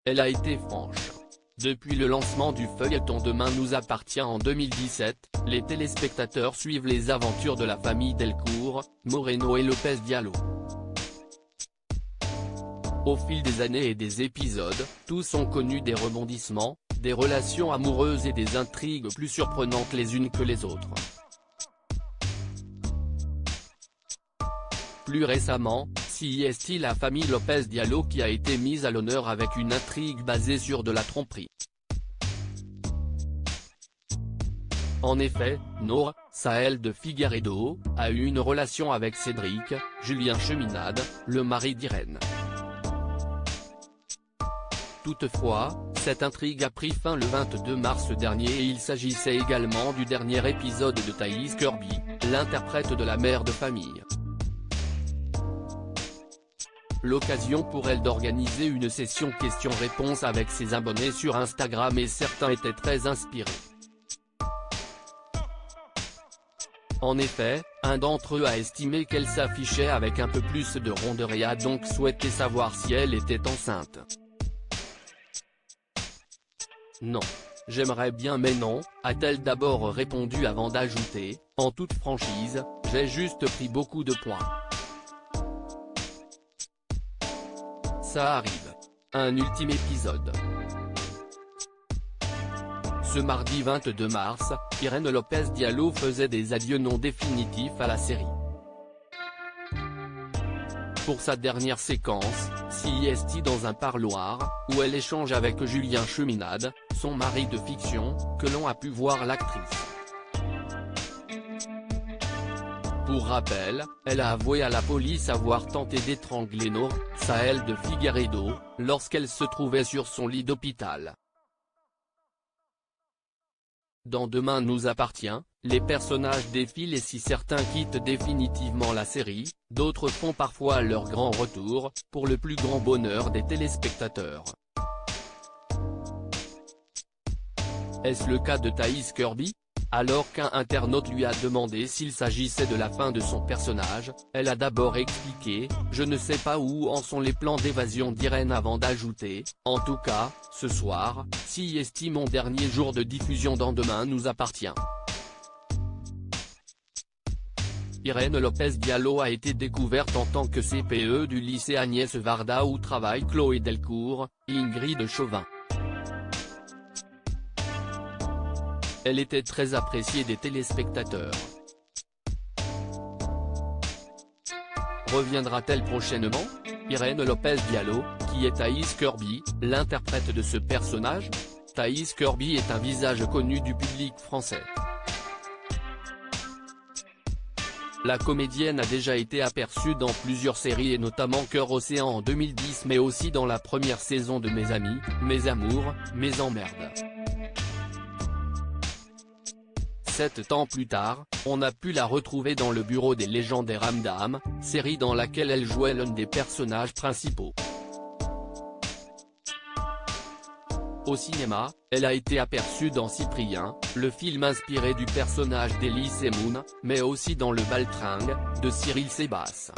elle a été franche. Depuis le lancement du feuilleton Demain nous appartient en 2017, les téléspectateurs suivent les aventures de la famille Delcourt, Moreno et Lopez Diallo. Au fil des années et des épisodes, tous ont connu des rebondissements, des relations amoureuses et des intrigues plus surprenantes les unes que les autres. Plus récemment, c'est la famille Lopez Diallo qui a été mise à l'honneur avec une intrigue basée sur de la tromperie. En effet, Nour, Saël de Figueiredo, a eu une relation avec Cédric, Julien Cheminade, le mari d'Irène. Toutefois, cette intrigue a pris fin le 22 mars dernier et il s'agissait également du dernier épisode de Thaïs Kirby, l'interprète de la mère de famille. L'occasion pour elle d'organiser une session questions-réponses avec ses abonnés sur Instagram et certains étaient très inspirés. En effet, un d'entre eux a estimé qu'elle s'affichait avec un peu plus de rondeur et a donc souhaité savoir si elle était enceinte. Non. J'aimerais bien mais non, a-t-elle d'abord répondu avant d'ajouter, en toute franchise, j'ai juste pris beaucoup de points. Ça arrive. Un ultime épisode. Ce mardi 22 mars, Irène Lopez Diallo faisait des adieux non définitifs à la série. Pour sa dernière séquence, c'est dans un parloir, où elle échange avec Julien Cheminade, son mari de fiction, que l'on a pu voir l'actrice. Pour rappel, elle a avoué à la police avoir tenté d'étrangler Nour, Saël de Figueiredo, lorsqu'elle se trouvait sur son lit d'hôpital. Dans Demain nous appartient, les personnages défilent et si certains quittent définitivement la série, d'autres font parfois leur grand retour, pour le plus grand bonheur des téléspectateurs. Est-ce le cas de Thaïs Kirby ? Alors qu'un internaute lui a demandé s'il s'agissait de la fin de son personnage, elle a d'abord expliqué « Je ne sais pas où en sont les plans d'évasion d'Irène » avant d'ajouter « En tout cas, ce soir, c'est mon dernier jour de diffusion dans Demain nous appartient ». Irène Lopez Diallo a été découverte en tant que CPE du lycée Agnès Varda où travaillent Chloé Delcourt, Ingrid Chauvin. Elle était très appréciée des téléspectateurs. Reviendra-t-elle prochainement ? Irène Lopez Diallo, qui est Thaïs Kirby, l'interprète de ce personnage ? Thaïs Kirby est un visage connu du public français. La comédienne a déjà été aperçue dans plusieurs séries et notamment Cœur Océan en 2010 mais aussi dans la première saison de Mes Amis, Mes Amours, Mes Emmerdes. 7 ans plus tard, on a pu la retrouver dans Le Bureau des légendaires Amdam, série dans laquelle elle jouait l'un des personnages principaux. Au cinéma, elle a été aperçue dans Cyprien, le film inspiré du personnage d'Elie Semoun, mais aussi dans Le Baltringue, de Cyril Sébas.